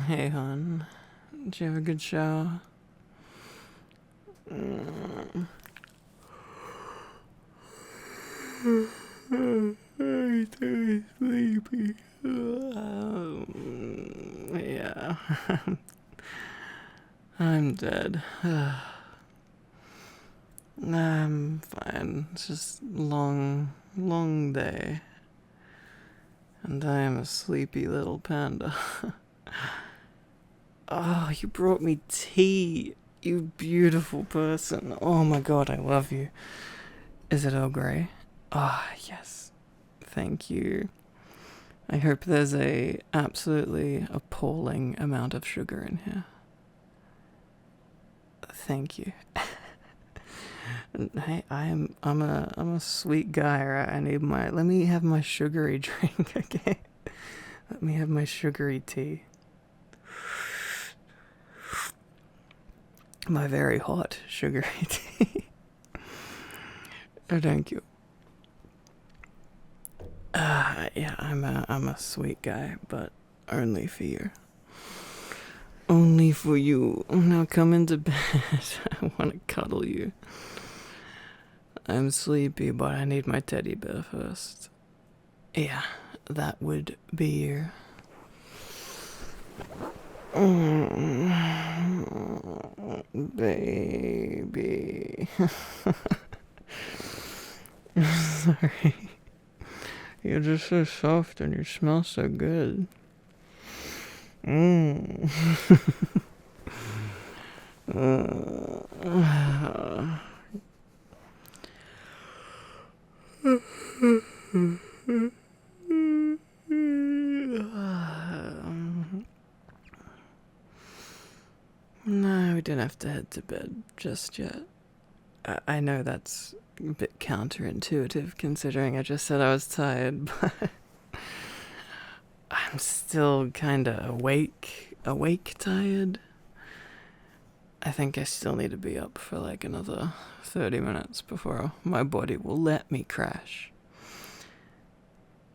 Hey, hon. Did you have a good shower? I'm too sleepy. Yeah. I'm dead. I'm fine. It's just long day. And I am a sleepy little panda. Oh, you brought me tea. You beautiful person. Oh my god, I love you. Is it Earl Grey? Ah, yes. Thank you. I hope there's a absolutely appalling amount of sugar in here. Thank you. Hey, I'm a sweet guy, right? Let me have my sugary drink, okay? Let me have my sugary tea. My very hot sugary tea. Oh, thank you. Yeah, I'm a sweet guy, but only for you. Only for you. Now come into bed. I want to cuddle you. I'm sleepy, but I need my teddy bear first. Yeah, that would be you. Baby. Sorry. You're just so soft and you smell so good. No, we didn't have to head to bed just yet. I know that's a bit counterintuitive considering I just said I was tired, but I'm still kinda awake tired. I think I still need to be up for like another 30 minutes before my body will let me crash.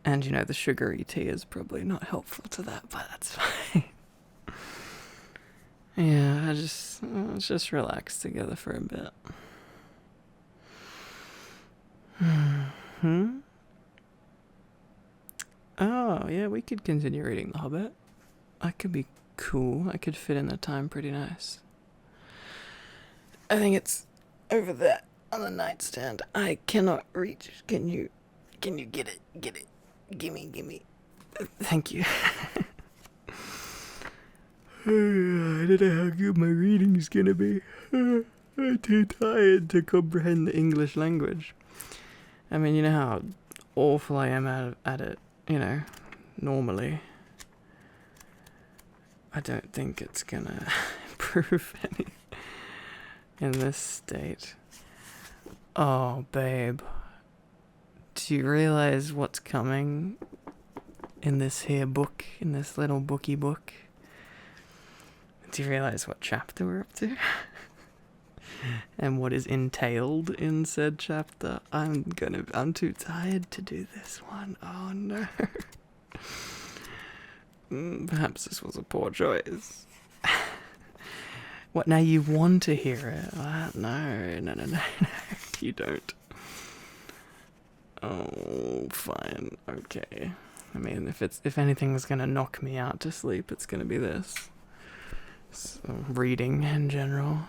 And the sugary tea is probably not helpful to that, but that's fine. Yeah, let's just relax together for a bit. Oh, yeah, we could continue reading The Hobbit. That could be cool. I could fit in the time pretty nice. I think it's over there on the nightstand. I cannot reach. Can you get it? Get it. Gimme. Thank you. I don't know how good my reading is gonna be. I'm too tired to comprehend the English language. I mean, you know how awful I am at it, normally. I don't think it's gonna improve any in this state. Oh, babe. Do you realize what's coming in this here book, in this little bookie book? Do you realize what chapter we're up to? And what is entailed in said chapter? I'm too tired to do this one. Oh no. Perhaps this was a poor choice. What, now you want to hear it? No, you don't. Oh, fine, okay. I mean, if anything was gonna knock me out to sleep, it's gonna be this. So, reading in general.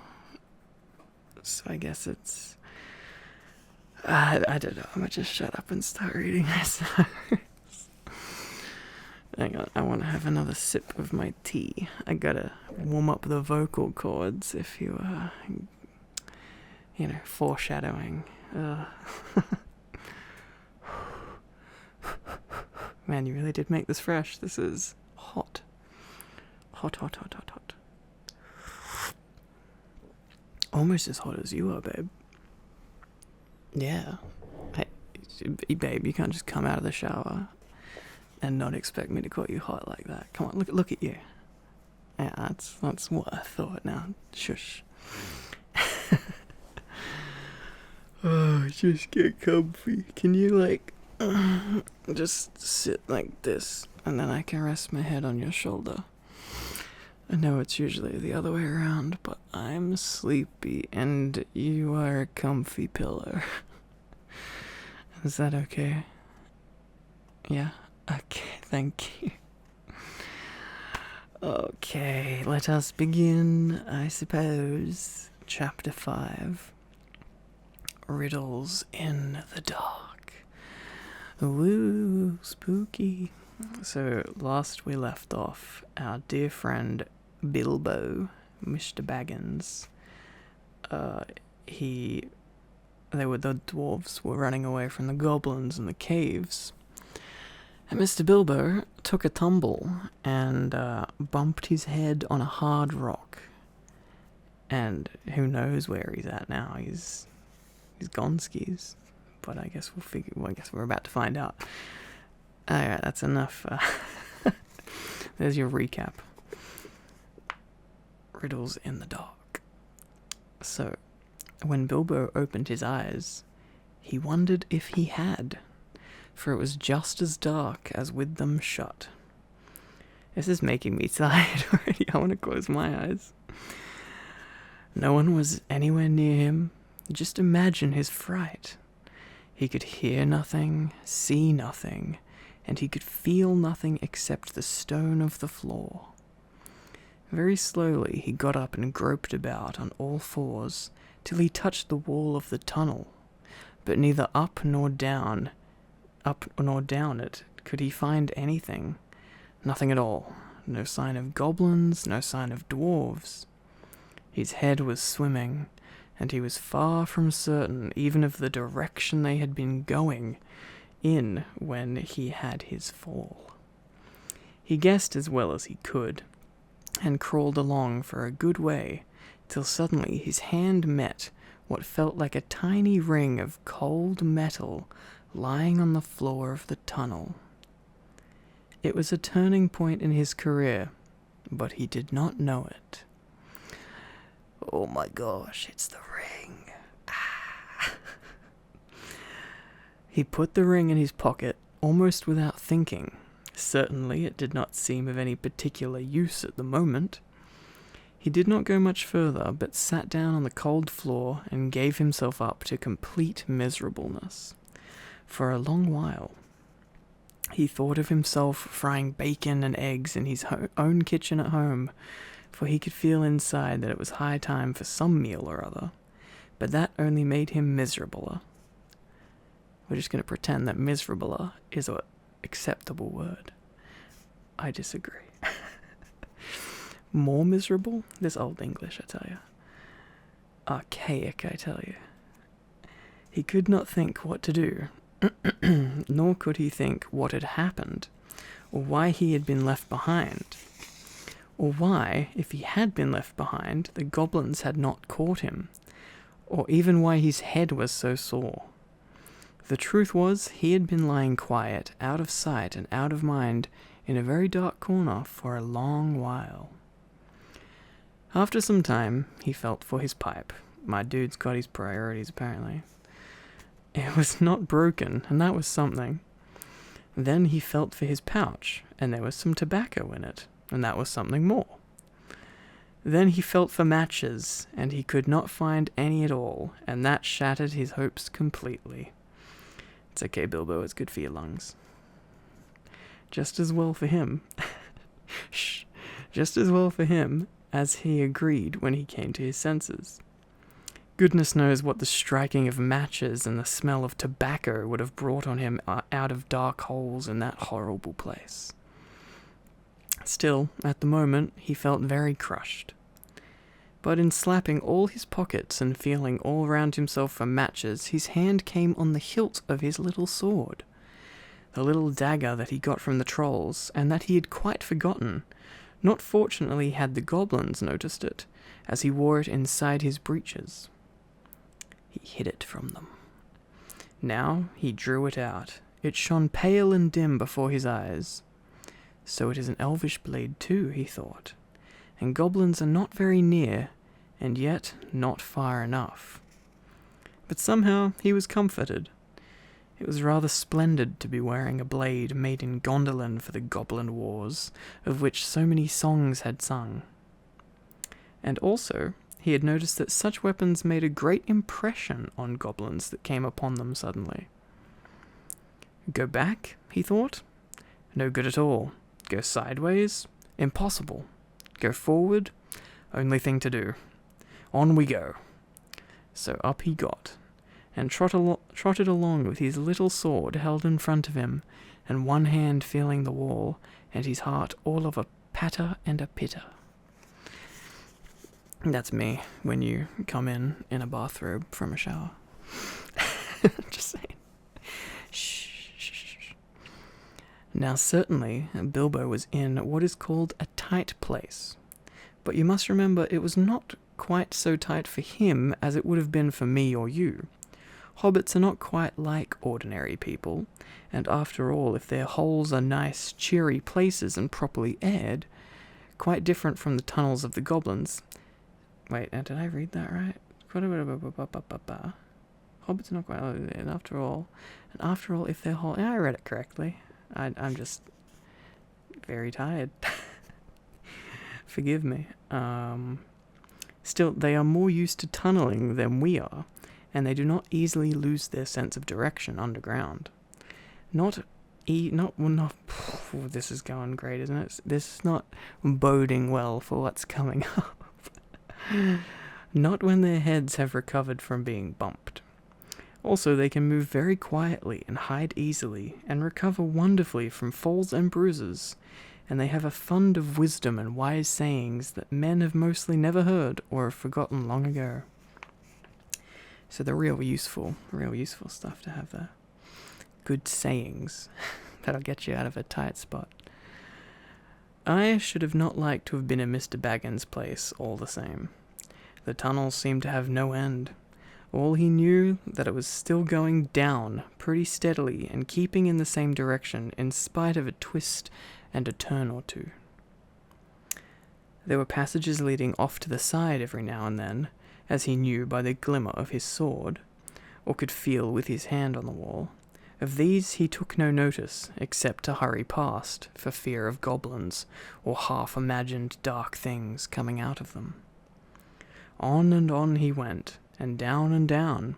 So I guess it's... I don't know, I'm gonna just shut up and start reading this. Hang on, I want to have another sip of my tea. I gotta warm up the vocal cords if you, foreshadowing. Man, you really did make this fresh. This is hot. Hot. Almost as hot as you are, babe. Yeah. Hey, babe, you can't just come out of the shower and not expect me to call you hot like that. Come on, look at you. Yeah, that's what I thought now. Shush. Oh, just get comfy. Can you, Just sit like this, and then I can rest my head on your shoulder. I know it's usually the other way around, but I'm sleepy, and you are a comfy pillow. Is that okay? Yeah? Okay, thank you. Okay, let us begin, I suppose. Chapter 5. Riddles in the Dark. Woo, spooky. So, last we left off, our dear friend Bilbo, Mr. Baggins, the dwarves were running away from the goblins in the caves. And Mr. Bilbo took a tumble and bumped his head on a hard rock. And who knows where he's at now. He's gone skis. But I guess I guess we're about to find out. Alright, that's enough. There's your recap. Riddles in the Dark. So, when Bilbo opened his eyes, he wondered if he had, for it was just as dark as with them shut. This is making me tired already. I want to close my eyes. No one was anywhere near him. Just imagine his fright. He could hear nothing, see nothing, and he could feel nothing except the stone of the floor. Very slowly he got up and groped about on all fours till he touched the wall of the tunnel, but neither up nor down it could he find anything. Nothing at all. No sign of goblins, no sign of dwarves. His head was swimming, and he was far from certain even of the direction they had been going in when he had his fall. He guessed as well as he could, and crawled along for a good way, till suddenly his hand met what felt like a tiny ring of cold metal lying on the floor of the tunnel. It was a turning point in his career, but he did not know it. Oh my gosh, it's the ring. Ah. He put the ring in his pocket almost without thinking. Certainly it did not seem of any particular use at the moment. He did not go much further, but sat down on the cold floor and gave himself up to complete miserableness. For a long while, he thought of himself frying bacon and eggs in his own kitchen at home, for he could feel inside that it was high time for some meal or other, but that only made him miserabler. We're just going to pretend that miserabler is an acceptable word. I disagree. More miserable? This old English, I tell you. Archaic, I tell you. He could not think what to do, nor could he think what had happened, or why he had been left behind, or why, if he had been left behind, the goblins had not caught him, or even why his head was so sore. The truth was, he had been lying quiet, out of sight and out of mind, in a very dark corner for a long while. After some time, he felt for his pipe. My dude's got his priorities, apparently. It was not broken, and that was something. Then he felt for his pouch, and there was some tobacco in it, and that was something more. Then he felt for matches, and he could not find any at all, and that shattered his hopes completely. It's okay, Bilbo, it's good for your lungs. Just as well for him. Shh. Just as well for him as he agreed when he came to his senses. Goodness knows what the striking of matches and the smell of tobacco would have brought on him out of dark holes in that horrible place. Still, at the moment, he felt very crushed. But in slapping all his pockets and feeling all round himself for matches, his hand came on the hilt of his little sword, the little dagger that he got from the trolls, and that he had quite forgotten. Not fortunately had the goblins noticed it, as he wore it inside his breeches. He hid it from them. Now he drew it out. It shone pale and dim before his eyes. So it is an elvish blade too, he thought, and goblins are not very near, and yet not far enough. But somehow he was comforted. It was rather splendid to be wearing a blade made in Gondolin for the Goblin Wars, of which so many songs had sung. And also, he had noticed that such weapons made a great impression on goblins that came upon them suddenly. Go back, he thought? No good at all. Go sideways? Impossible. Go forward? Only thing to do. On we go. So up he got, and trotted along with his little sword held in front of him, and one hand feeling the wall, and his heart all of a patter and a pitter. That's me when you come in a bathrobe from a shower. Just saying. Shh. Now certainly, Bilbo was in what is called a tight place. But you must remember it was not quite so tight for him as it would have been for me or you. Hobbits are not quite like ordinary people, and after all, if their holes are nice, cheery places and properly aired, quite different from the tunnels of the goblins. Wait, did I read that right? Hobbits are not quite like that, and after all, if their hole... I read it correctly. I'm just very tired. Forgive me. Still, they are more used to tunneling than we are, and they do not easily lose their sense of direction underground. This is going great, isn't it? This is not boding well for what's coming up. Not when their heads have recovered from being bumped. Also, they can move very quietly and hide easily, and recover wonderfully from falls and bruises, and they have a fund of wisdom and wise sayings that men have mostly never heard or have forgotten long ago. So they're real useful stuff to have there. Good sayings that'll get you out of a tight spot. I should have not liked to have been in Mr. Baggins' place all the same. The tunnels seemed to have no end. All he knew that it was still going down pretty steadily and keeping in the same direction in spite of a twist and a turn or two. There were passages leading off to the side every now and then, as he knew by the glimmer of his sword, or could feel with his hand on the wall. Of these he took no notice, except to hurry past, for fear of goblins, or half-imagined dark things coming out of them. On and on he went, and down,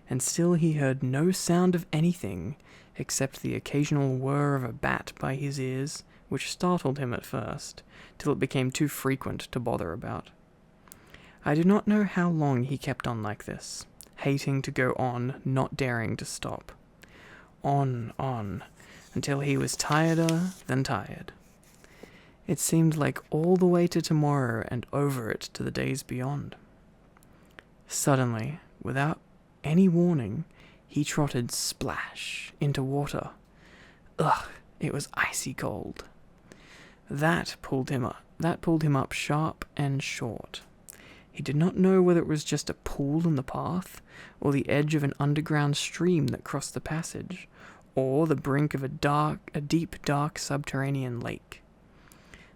and still he heard no sound of anything, except the occasional whir of a bat by his ears, which startled him at first, till it became too frequent to bother about. I do not know how long he kept on like this, hating to go on, not daring to stop. On, until he was tireder than tired. It seemed like all the way to tomorrow and over it to the days beyond. Suddenly, without any warning, he trotted splash into water. Ugh, it was icy cold. That pulled him up sharp and short. He did not know whether it was just a pool in the path, or the edge of an underground stream that crossed the passage, or the brink of a deep, dark subterranean lake.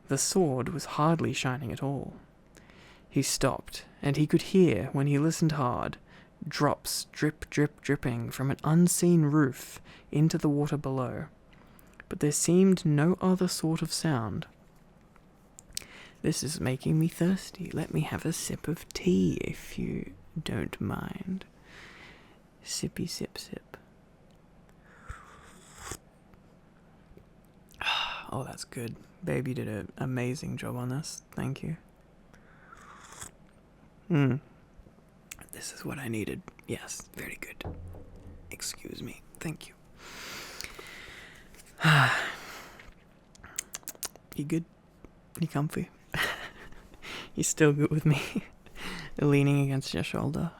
The sword was hardly shining at all. He stopped, and he could hear, when he listened hard, drops dripping from an unseen roof into the water below. But there seemed no other sort of sound. This is making me thirsty. Let me have a sip of tea, if you don't mind. Sippy sip sip. Oh, that's good. Babe, you did an amazing job on this. Thank you. This is what I needed. Yes, very good. Excuse me. Thank you. You good? You comfy? You still good with me? Leaning against your shoulder.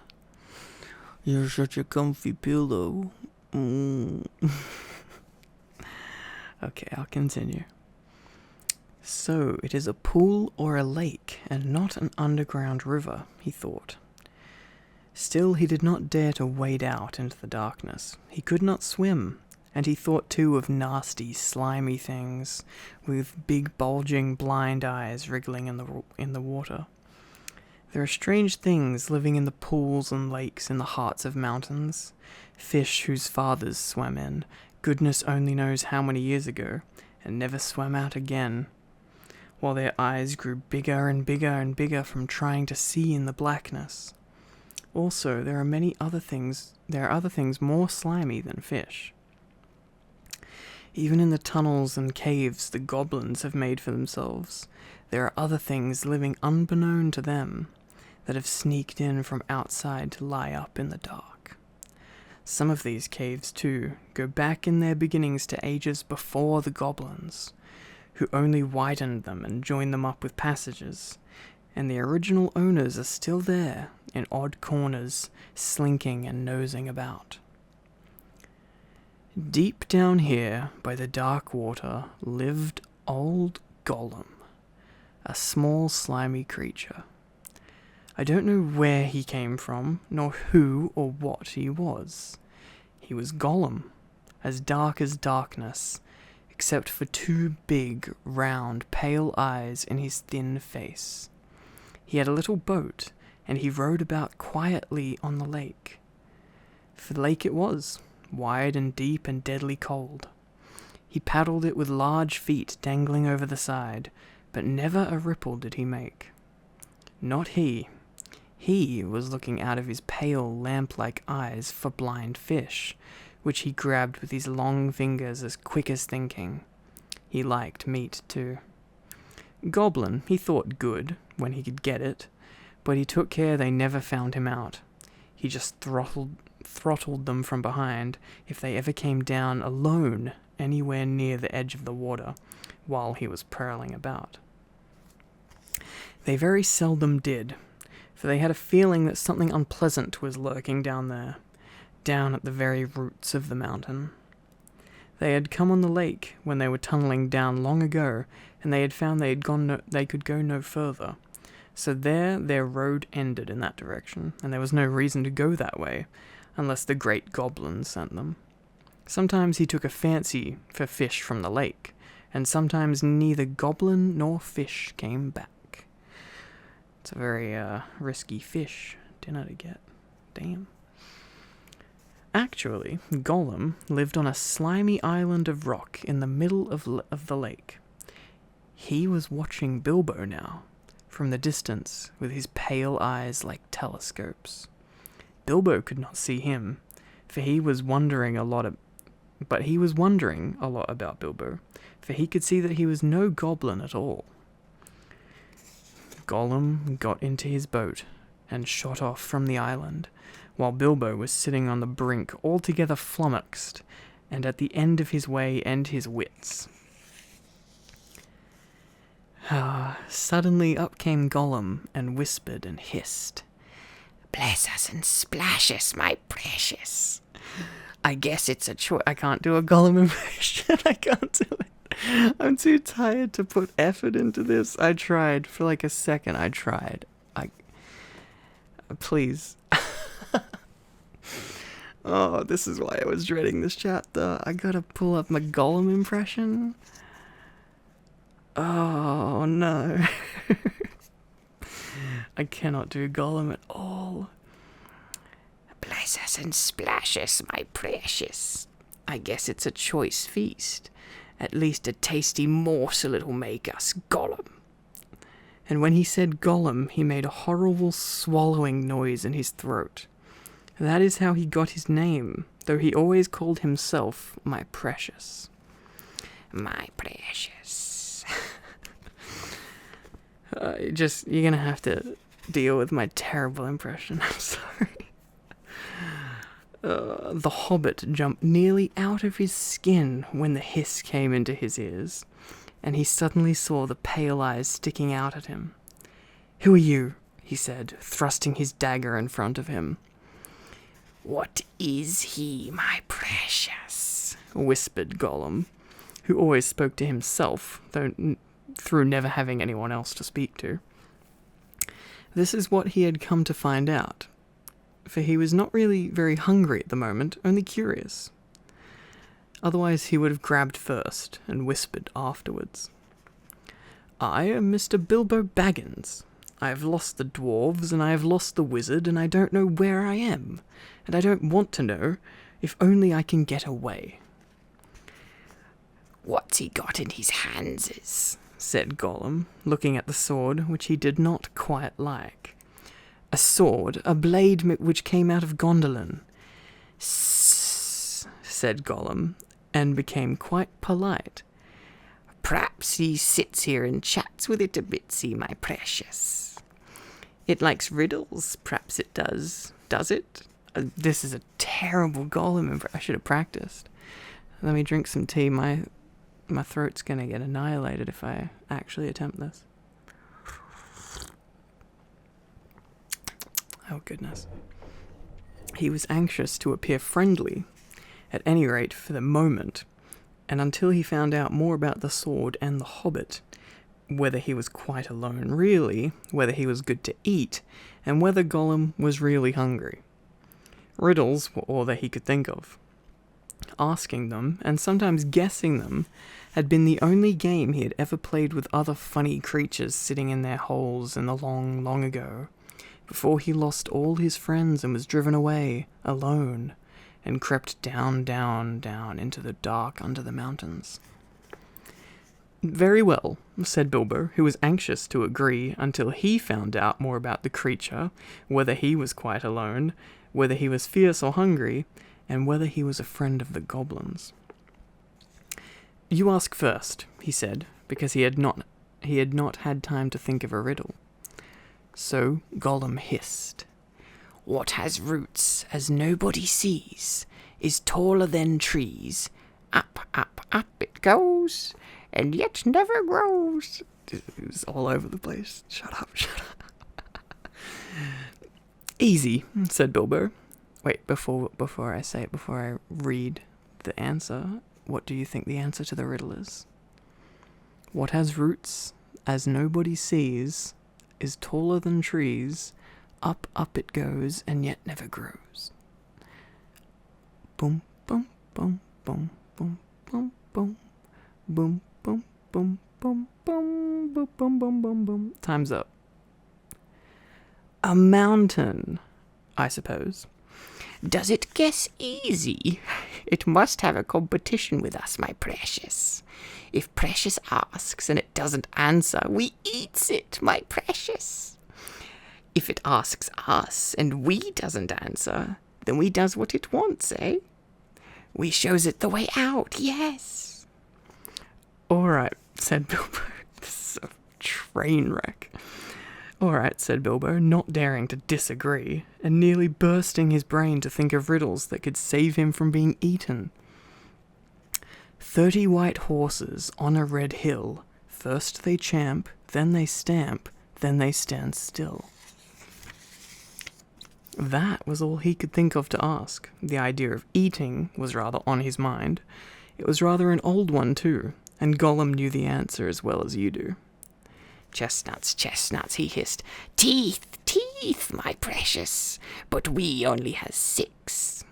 You're such a comfy pillow. Okay, I'll continue. So, it is a pool or a lake, and not an underground river, he thought. Still, he did not dare to wade out into the darkness. He could not swim, and he thought too of nasty, slimy things, with big, bulging, blind eyes wriggling in the water. There are strange things living in the pools and lakes in the hearts of mountains. Fish whose fathers swam in, goodness only knows how many years ago, and never swam out again, while their eyes grew bigger and bigger and bigger from trying to see in the blackness. Also, there are other things more slimy than fish. Even in the tunnels and caves the goblins have made for themselves, there are other things living unbeknown to them that have sneaked in from outside to lie up in the dark. Some of these caves, too, go back in their beginnings to ages before the goblins, who only widened them and joined them up with passages, and the original owners are still there, in odd corners, slinking and nosing about. Deep down here, by the dark water, lived old Gollum, a small slimy creature. I don't know where he came from, nor who or what he was. He was Gollum, as dark as darkness, except for two big, round, pale eyes in his thin face. He had a little boat, and he rowed about quietly on the lake. For the lake it was, wide and deep and deadly cold. He paddled it with large feet dangling over the side, but never a ripple did he make. Not he. He was looking out of his pale, lamp-like eyes for blind fish, which he grabbed with his long fingers as quick as thinking. He liked meat, too. Goblin, he thought good, when he could get it, but he took care they never found him out. He just throttled them from behind if they ever came down alone anywhere near the edge of the water while he was prowling about. They very seldom did, for they had a feeling that something unpleasant was lurking down there, down at the very roots of the mountain. They had come on the lake when they were tunneling down long ago, and they had found they could go no further. So there their road ended in that direction, and there was no reason to go that way, unless the great goblin sent them. Sometimes he took a fancy for fish from the lake, and sometimes neither goblin nor fish came back. It's a very risky fish dinner to get. Damn. Actually, Gollum lived on a slimy island of rock in the middle of the lake. He was watching Bilbo now, from the distance, with his pale eyes like telescopes. Bilbo could not see him, for he was wondering a lot about Bilbo, for he could see that he was no goblin at all. Gollum got into his boat and shot off from the island, while Bilbo was sitting on the brink altogether flummoxed, and at the end of his way and his wits. Suddenly up came Gollum and whispered and hissed, "Bless us and splash us, my precious." I guess it's a choice. I can't do a Gollum impression. I can't do it. I'm too tired to put effort into this. I tried for like a second. Please. Oh, this is why I was dreading this chapter. I gotta pull up my Gollum impression. Oh, no. I cannot do Gollum at all. Bless us and splash us, my precious. I guess it's a choice feast. At least a tasty morsel it'll make us, Gollum. And when he said Gollum, he made a horrible swallowing noise in his throat. That is how he got his name, though he always called himself my precious. My precious. You're gonna have to deal with my terrible impression. I'm sorry. The Hobbit jumped nearly out of his skin when the hiss came into his ears, and he suddenly saw the pale eyes sticking out at him. "Who are you?" he said, thrusting his dagger in front of him. "What is he, my precious?" whispered Gollum, who always spoke to himself, though through never having anyone else to speak to. This is what he had come to find out, for he was not really very hungry at the moment, only curious. Otherwise he would have grabbed first and whispered afterwards. "I am Mr. Bilbo Baggins. I have lost the dwarves, and I have lost the wizard, and I don't know where I am. And I don't want to know, if only I can get away." "What's he got in his handses?" said Gollum, looking at the sword, which he did not quite like. A sword, a blade which came out of Gondolin. "Sss," said Gollum, and became quite polite. "P'raps he sits here and chats with it a bitsy, my precious." "It likes riddles, p'raps it does. Does it?" This is a terrible Gollum. I should have practiced. Let me drink some tea. My throat's going to get annihilated if I actually attempt this. Oh, goodness. He was anxious to appear friendly, at any rate for the moment, and until he found out more about the sword and the Hobbit, whether he was quite alone really, whether he was good to eat, and whether Gollum was really hungry. Riddles were all that he could think of. Asking them, and sometimes guessing them, had been the only game he had ever played with other funny creatures sitting in their holes in the long, long ago, before he lost all his friends and was driven away, alone, and crept down, down, down into the dark under the mountains. "Very well," said Bilbo, who was anxious to agree until he found out more about the creature, whether he was quite alone, whether he was fierce or hungry, and whether he was a friend of the goblins. "You ask first," he said, because he had not had time to think of a riddle. So Gollum hissed, "What has roots as nobody sees, is taller than trees. Up, up, up it goes, and yet never grows." It was all over the place. Shut up, shut up. "Easy," said Bilbo. Wait, before I read the answer, what do you think the answer to the riddle is? What has roots, as nobody sees, is taller than trees, up, up it goes, and yet never grows. Boom, boom, boom, boom, boom, boom, boom, boom, boom, boom, boom, boom, boom, boom, boom, boom, boom. Time's up. A mountain, I suppose. "Does it guess easy? It must have a competition with us, my precious. If Precious asks and it doesn't answer, we eats it, my precious. If it asks us and we doesn't answer, then we does what it wants, eh? We shows it the way out, yes." "All right," said Bilbo. This is a train wreck. "All right," said Bilbo, not daring to disagree, and nearly bursting his brain to think of riddles that could save him from being eaten. 30 white horses on a red hill, first they champ, then they stamp, then they stand still." That was all he could think of to ask. The idea of eating was rather on his mind. It was rather an old one too, and Gollum knew the answer as well as you do. "Chestnuts, chestnuts," he hissed. "Teeth, teeth, my precious. But we only has 6.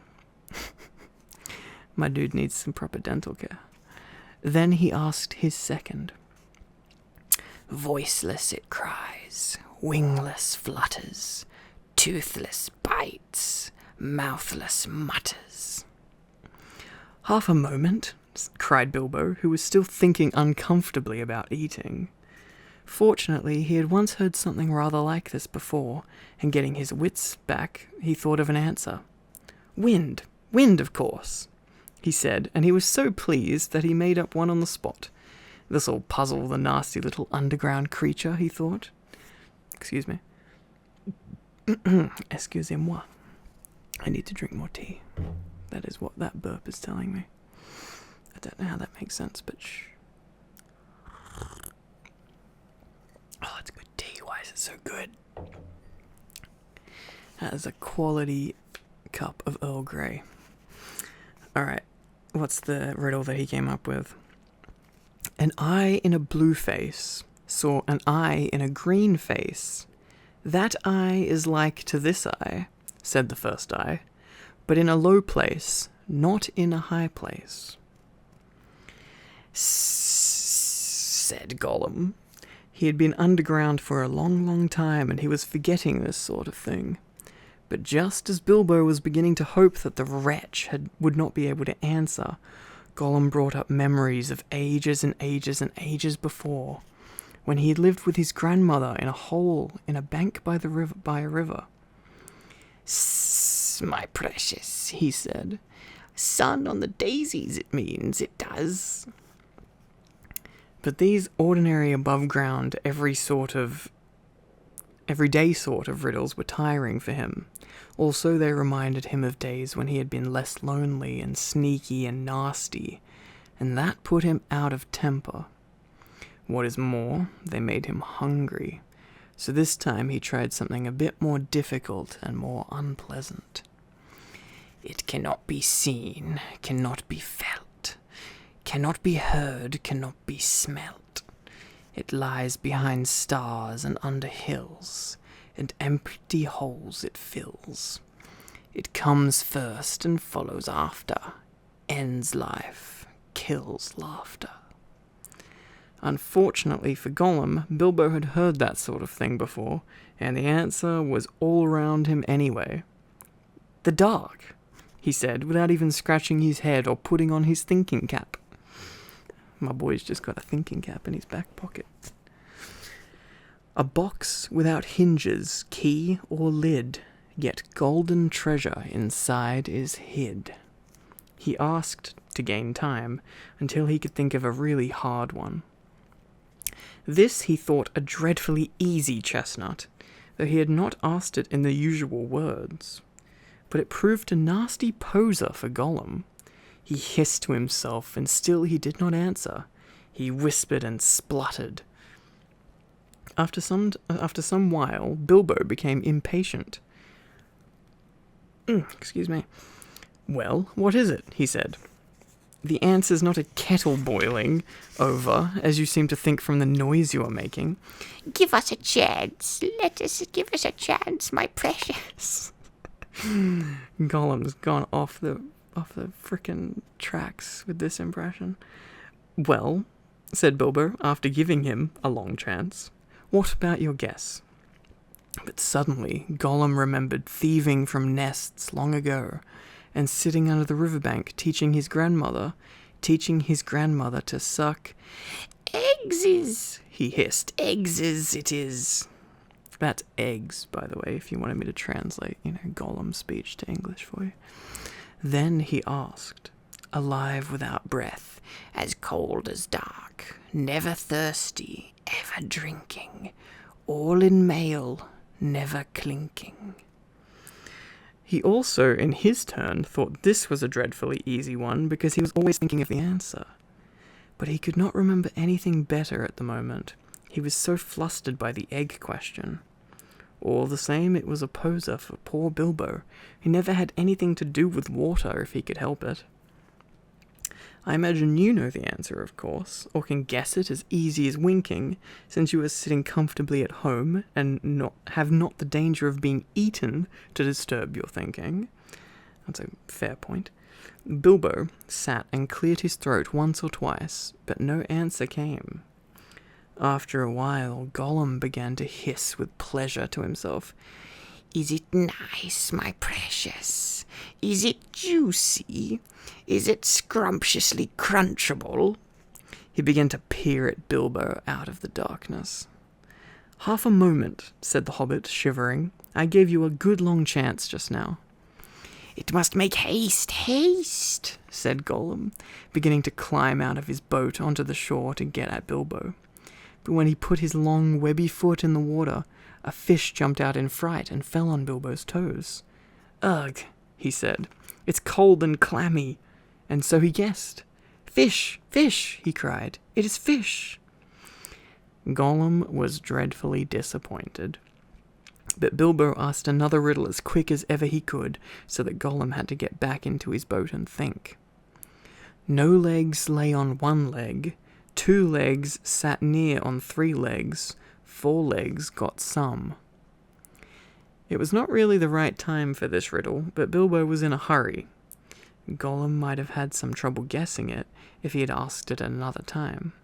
My dude needs some proper dental care. Then he asked his second. "Voiceless it cries, wingless flutters, toothless bites, mouthless mutters." "Half a moment," cried Bilbo, who was still thinking uncomfortably about eating. Fortunately, he had once heard something rather like this before, and getting his wits back, he thought of an answer. "Wind, wind, of course," he said, and he was so pleased that he made up one on the spot. This'll puzzle the nasty little underground creature, he thought. Excuse me. Excusez-moi. I need to drink more tea. That is what that burp is telling me. I don't know how that makes sense, but shh. Oh, it's good tea. Why is it so good? That is a quality cup of Earl Grey. Alright, what's the riddle that he came up with? An eye in a blue face saw an eye in a green face. That eye is like to this eye, said the first eye, but in a low place, not in a high place. Said Gollum. He had been underground for a long, long time, and he was forgetting this sort of thing. But just as Bilbo was beginning to hope that the wretch would not be able to answer, Gollum brought up memories of ages and ages and ages before, when he had lived with his grandmother in a hole in a bank by a river. "Sss, my precious," he said. "Sun on the daisies, it means, it does." But these ordinary above-ground, everyday sort of riddles were tiring for him. Also, they reminded him of days when he had been less lonely and sneaky and nasty, and that put him out of temper. What is more, they made him hungry, so this time he tried something a bit more difficult and more unpleasant. "It cannot be seen, cannot be felt, cannot be heard, cannot be smelt. It lies behind stars and under hills, and empty holes it fills. It comes first and follows after, ends life, kills laughter." Unfortunately for Gollum, Bilbo had heard that sort of thing before, and the answer was all around him anyway. "The dark," he said, without even scratching his head or putting on his thinking cap. My boy's just got a thinking cap in his back pocket. "A box without hinges, key or lid, yet golden treasure inside is hid." He asked to gain time until he could think of a really hard one. This he thought a dreadfully easy chestnut, though he had not asked it in the usual words. But it proved a nasty poser for Gollum. He hissed to himself, and still he did not answer. He whispered and spluttered. After some while, Bilbo became impatient. Excuse me. "Well, what is it?" he said. "The answer's not a kettle boiling over, as you seem to think from the noise you are making." "Give us a chance. Let us give us a chance, my precious." Gollum's gone off the frickin' tracks with this impression. "Well," said Bilbo, after giving him a long chance, "what about your guess?" But suddenly Gollum remembered thieving from nests long ago, and sitting under the riverbank teaching his grandmother to suck "Eggses," he hissed. "Eggses it is." That's eggs, by the way, if you wanted me to translate, Gollum's speech to English for you. Then he asked, "Alive without breath, as cold as dark, never thirsty, ever drinking, all in mail, never clinking." He also, in his turn, thought this was a dreadfully easy one because he was always thinking of the answer. But he could not remember anything better at the moment. He was so flustered by the egg question. All the same, it was a poser for poor Bilbo, who never had anything to do with water if he could help it. I imagine you know the answer, of course, or can guess it as easy as winking, since you are sitting comfortably at home and have not the danger of being eaten to disturb your thinking. That's a fair point. Bilbo sat and cleared his throat once or twice, but no answer came. After a while, Gollum began to hiss with pleasure to himself. "Is it nice, my precious? Is it juicy? Is it scrumptiously crunchable?" He began to peer at Bilbo out of the darkness. "Half a moment," said the Hobbit, shivering. "I gave you a good long chance just now." "It must make haste, haste," said Gollum, beginning to climb out of his boat onto the shore to get at Bilbo. But when he put his long, webby foot in the water, a fish jumped out in fright and fell on Bilbo's toes. "Ugh," he said, "it's cold and clammy." And so he guessed. "Fish! Fish!" he cried. "It is fish!" Gollum was dreadfully disappointed. But Bilbo asked another riddle as quick as ever he could, so that Gollum had to get back into his boat and think. "No legs lay on one leg, 2 legs sat near on 3 legs, 4 legs got some." It was not really the right time for this riddle, but Bilbo was in a hurry. Gollum might have had some trouble guessing it if he had asked it at another time.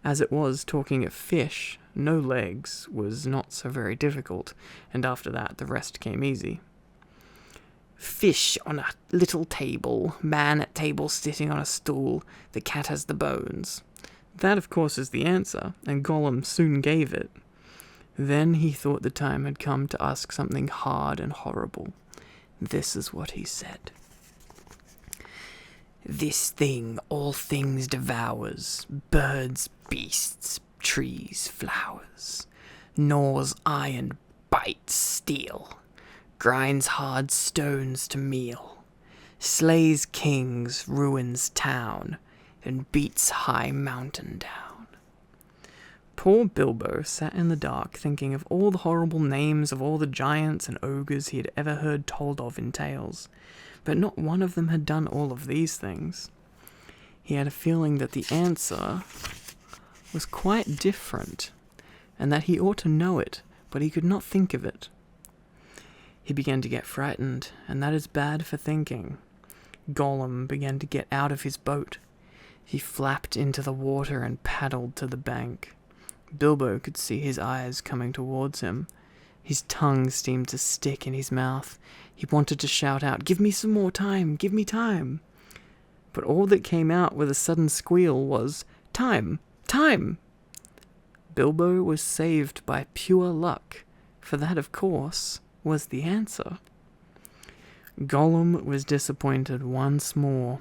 As it was, talking of fish, no legs was not so very difficult, and after that the rest came easy. Fish on a little table, man at table sitting on a stool, the cat has the bones. That, of course, is the answer, and Gollum soon gave it. Then he thought the time had come to ask something hard and horrible. This is what he said. This thing all things devours, birds, beasts, trees, flowers, gnaws iron, bites steel, grinds hard stones to meal, slays kings, ruins town, and beats high mountain down. Poor Bilbo sat in the dark thinking of all the horrible names of all the giants and ogres he had ever heard told of in tales, but not one of them had done all of these things. He had a feeling that the answer was quite different, and that he ought to know it, but he could not think of it. He began to get frightened, and that is bad for thinking. Gollum began to get out of his boat. He flapped into the water and paddled to the bank. Bilbo could see his eyes coming towards him. His tongue seemed to stick in his mouth. He wanted to shout out, "Give me some more time! Give me time!" But all that came out with a sudden squeal was, "Time! Time!" Bilbo was saved by pure luck, for that, of course, was the answer. Gollum was disappointed once more.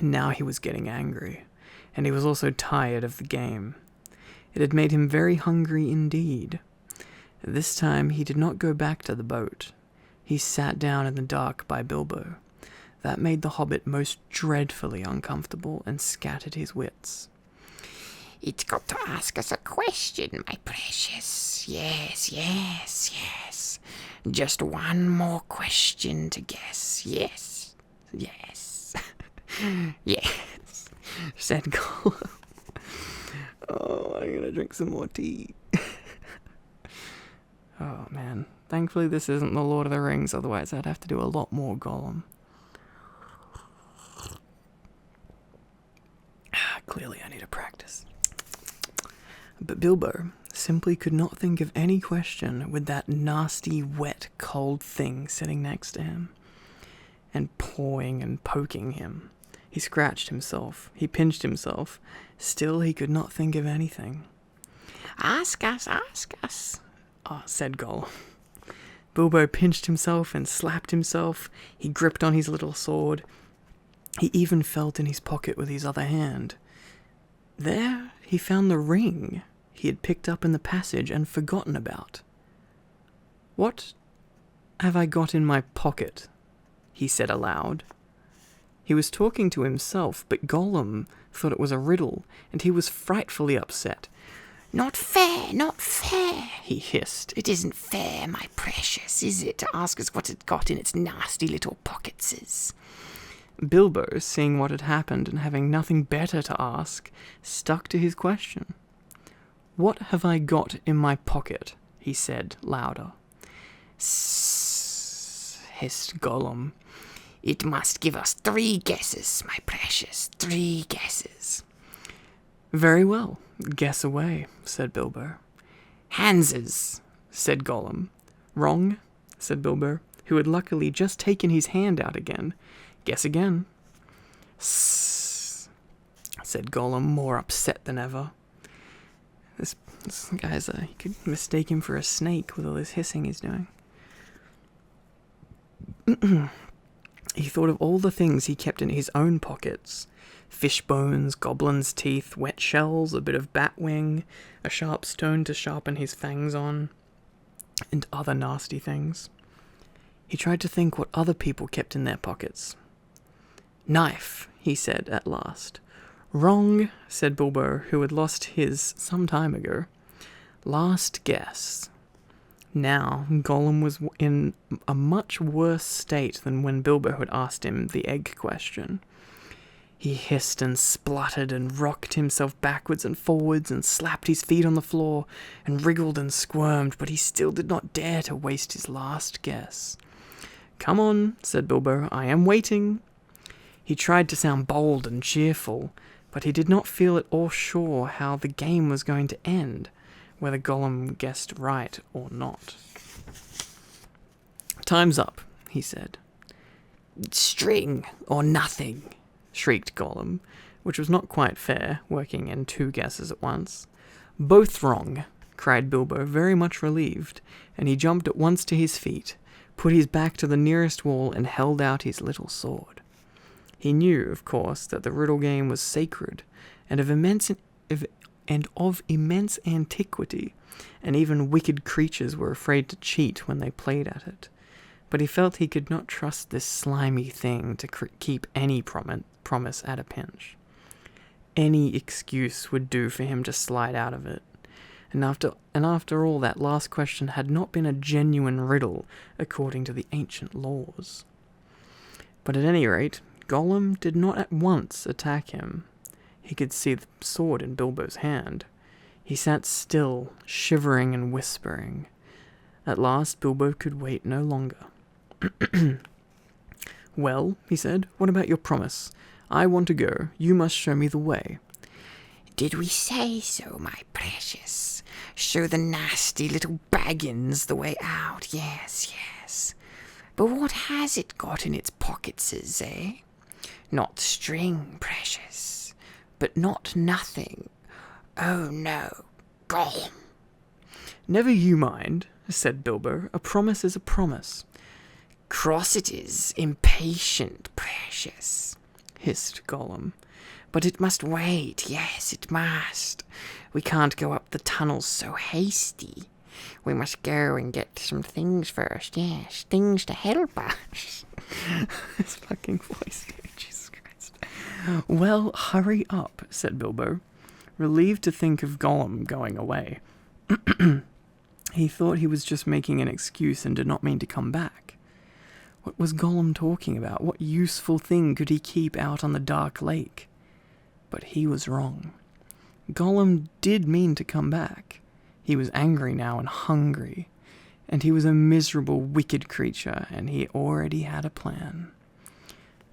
Now he was getting angry, and he was also tired of the game. It had made him very hungry indeed. This time he did not go back to the boat. He sat down in the dark by Bilbo. That made the Hobbit most dreadfully uncomfortable and scattered his wits. It's got to ask us a question, my precious. Yes, yes, yes. Just one more question to guess. Yes, yes, yes, said Gollum. Oh, I'm gonna drink some more tea. Oh, man. Thankfully this isn't the Lord of the Rings, otherwise I'd have to do a lot more Gollum. Clearly I need to practice. But Bilbo simply could not think of any question with that nasty, wet, cold thing sitting next to him and pawing and poking him. He scratched himself. He pinched himself. Still he could not think of anything. Ask us, said Gollum. Bilbo pinched himself and slapped himself. He gripped on his little sword. He even felt in his pocket with his other hand. There he found the ring he had picked up in the passage and forgotten about. "What have I got in my pocket?" he said aloud. He was talking to himself, but Gollum thought it was a riddle, and he was frightfully upset. Not fair, he hissed. It isn't fair, my precious, is it, to ask us what it got in its nasty little pocketses? Bilbo, seeing what had happened and having nothing better to ask, stuck to his question. "What have I got in my pocket?" he said, louder. "Sss," hissed Gollum. "It must give us 3 guesses, my precious, 3 guesses." "Very well, guess away," said Bilbo. "Hanses," said Gollum. "Wrong," said Bilbo, who had luckily just taken his hand out again. "Guess again." "Sss," said Gollum, more upset than ever. This guy's you could mistake him for a snake with all this hissing he's doing. He thought of all the things he kept in his own pockets. Fish bones, goblin's teeth, wet shells, a bit of bat wing, a sharp stone to sharpen his fangs on, and other nasty things. He tried to think what other people kept in their pockets. "Knife," he said at last. "Wrong," said Bilbo, who had lost his some time ago. "Last guess." Now, Gollum was in a much worse state than when Bilbo had asked him the egg question. He hissed and spluttered and rocked himself backwards and forwards and slapped his feet on the floor and wriggled and squirmed, but he still did not dare to waste his last guess. "Come on," said Bilbo, "I am waiting." He tried to sound bold and cheerful, but he did not feel at all sure how the game was going to end. whether Gollum guessed right or not. "Time's up," he said. "String or nothing," shrieked Gollum, which was not quite fair, working in 2 guesses at once. "Both wrong," cried Bilbo, very much relieved, and he jumped at once to his feet, put his back to the nearest wall, and held out his little sword. He knew, of course, that the riddle game was sacred, and of immense antiquity, and even wicked creatures were afraid to cheat when they played at it. But he felt he could not trust this slimy thing to keep any promise at a pinch. Any excuse would do for him to slide out of it. And after all, that last question had not been a genuine riddle according to the ancient laws. But at any rate, Gollum did not at once attack him. He could see the sword in Bilbo's hand. He sat still, shivering and whispering. At last, Bilbo could wait no longer. "Well," he said, "what about your promise? I want to go. You must show me the way." "Did we say so, my precious? Show the nasty little Baggins the way out. Yes, yes. But what has it got in its pockets, eh? Not string, precious, but not nothing. Oh no, Gollum." "Never you mind," said Bilbo. "A promise is a promise." "Cross it is, impatient, precious," hissed Gollum. "But it must wait, yes, it must. We can't go up the tunnels so hasty. We must go and get some things first, yes, things to help us." His fucking voice, Jesus Christ. "Well, hurry up," said Bilbo, relieved to think of Gollum going away. He thought he was just making an excuse and did not mean to come back. What was Gollum talking about? What useful thing could he keep out on the dark lake? But he was wrong. Gollum did mean to come back. He was angry now and hungry, and he was a miserable, wicked creature, and he already had a plan.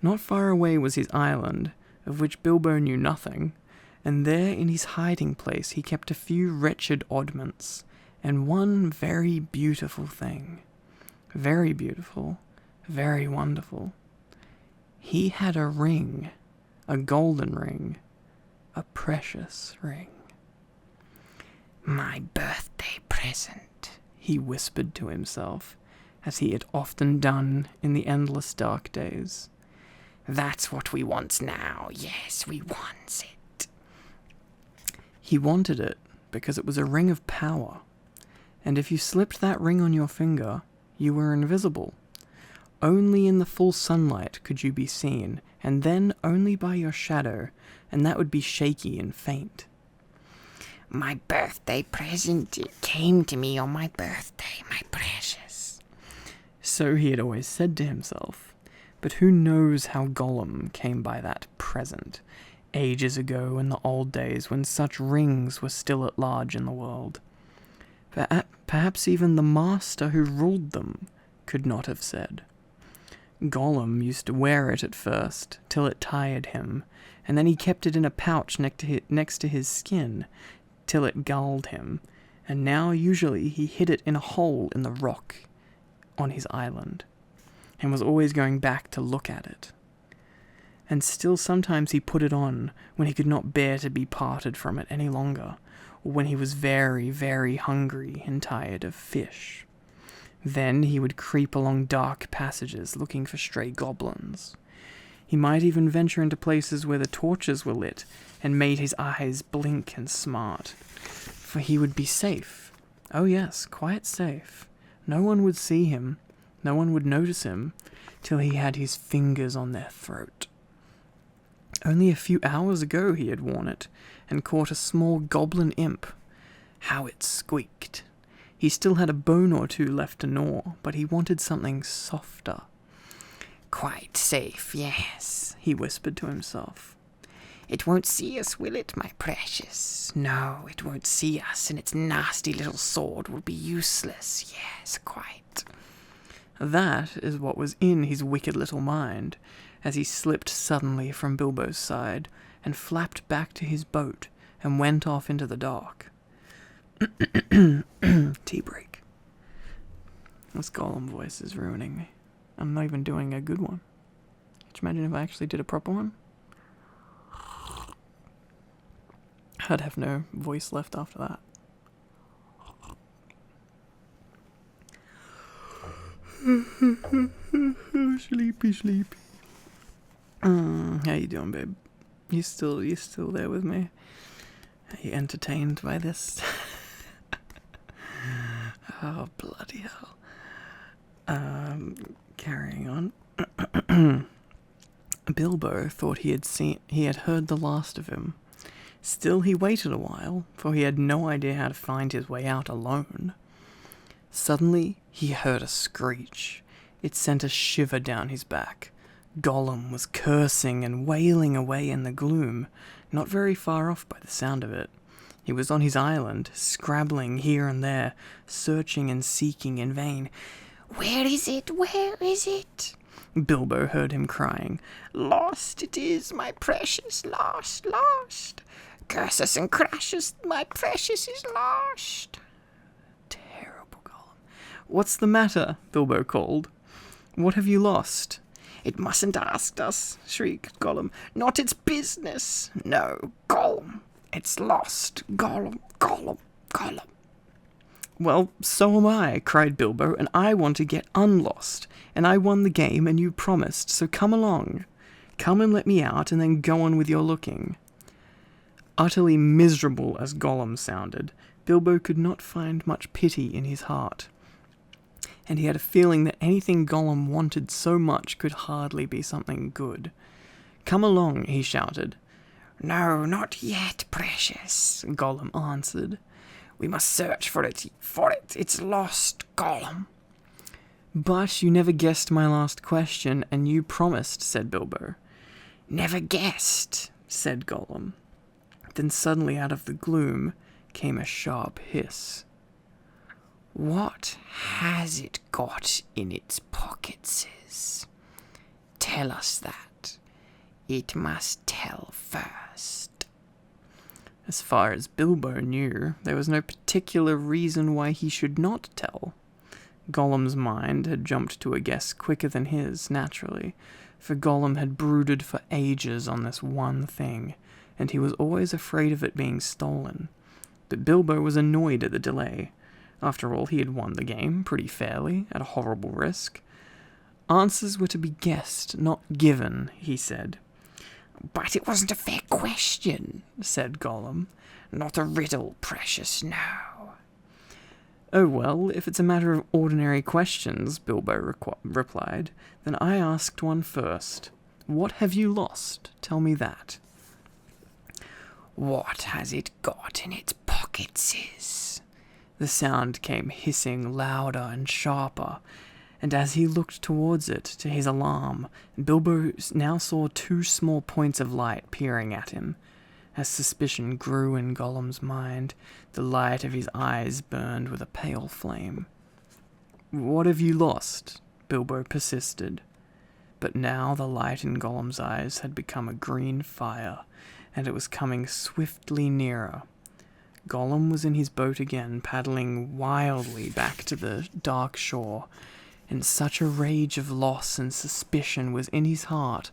Not far away was his island, of which Bilbo knew nothing, and there in his hiding place he kept a few wretched oddments, and one very beautiful thing. Very beautiful. Very wonderful. He had a ring, a golden ring, a precious ring. "My birthday present," he whispered to himself, as he had often done in the endless dark days. "That's what we wants now. Yes, we wants it." He wanted it because it was a ring of power, and if you slipped that ring on your finger, you were invisible. Only in the full sunlight could you be seen, and then only by your shadow, and that would be shaky and faint. "My birthday present, it came to me on my birthday, my precious." So he had always said to himself, but who knows how Gollum came by that present, ages ago in the old days when such rings were still at large in the world. Perhaps even the master who ruled them could not have said. Gollum used to wear it at first, till it tired him, and then he kept it in a pouch next to his skin, till it gulled him, and now usually he hid it in a hole in the rock on his island, and was always going back to look at it. And still sometimes he put it on when he could not bear to be parted from it any longer, or when he was very, very hungry and tired of fish. Then he would creep along dark passages looking for stray goblins. He might even venture into places where the torches were lit and made his eyes blink and smart, for he would be safe. Oh yes, quite safe. No one would see him, no one would notice him, till he had his fingers on their throat. Only a few hours ago he had worn it, and caught a small goblin imp. How it squeaked! He still had a bone or two left to gnaw, but he wanted something softer. "Quite safe, yes," he whispered to himself. "It won't see us, will it, my precious? No, it won't see us, and its nasty little sword will be useless. Yes, quite." That is what was in his wicked little mind, as he slipped suddenly from Bilbo's side, and flapped back to his boat, and went off into the dark. Tea break. This Gollum voice is ruining me. I'm not even doing a good one. Could you imagine if I actually did a proper one? I'd have no voice left after that. Sleepy, sleepy. How you doing, babe? You still there with me? Are you entertained by this? Oh, bloody hell. Carrying on. Bilbo thought he had heard the last of him. Still, he waited a while, for he had no idea how to find his way out alone. Suddenly, he heard a screech. It sent a shiver down his back. Gollum was cursing and wailing away in the gloom, not very far off by the sound of it. He was on his island, scrabbling here and there, searching and seeking in vain. Where is it? Where is it? Bilbo heard him crying. Lost it is, my precious, lost, lost. Curses and crashes, my precious is lost. Terrible Gollum. What's the matter? Bilbo called. What have you lost? It mustn't ask us, shrieked Gollum. Not its business. No, Gollum. It's lost. Gollum, Gollum, Gollum. Well, so am I, cried Bilbo, and I want to get unlost. And I won the game, and you promised, so come along. Come and let me out, and then go on with your looking. Utterly miserable as Gollum sounded, Bilbo could not find much pity in his heart. And he had a feeling that anything Gollum wanted so much could hardly be something good. Come along, he shouted. No, not yet, precious, Gollum answered. We must search for it. It's lost, Gollum. But you never guessed my last question, and you promised, said Bilbo. Never guessed, said Gollum. Then suddenly out of the gloom came a sharp hiss. What has it got in its pockets? Tell us that. It must tell first. As far as Bilbo knew, there was no particular reason why he should not tell. Gollum's mind had jumped to a guess quicker than his, naturally, for Gollum had brooded for ages on this one thing, and he was always afraid of it being stolen. But Bilbo was annoyed at the delay. After all, he had won the game pretty fairly, at a horrible risk. Answers were to be guessed, not given, he said. But it wasn't a fair question, said Gollum. Not a riddle, precious, no. Oh well, if it's a matter of ordinary questions, Bilbo replied, then I asked one first. What have you lost? Tell me that. What has it got in its pockets? The sound came hissing louder and sharper, and as he looked towards it, to his alarm, Bilbo now saw two small points of light peering at him. As suspicion grew in Gollum's mind, the light of his eyes burned with a pale flame. What have you lost? Bilbo persisted. But now the light in Gollum's eyes had become a green fire, and it was coming swiftly nearer. Gollum was in his boat again, paddling wildly back to the dark shore, and such a rage of loss and suspicion was in his heart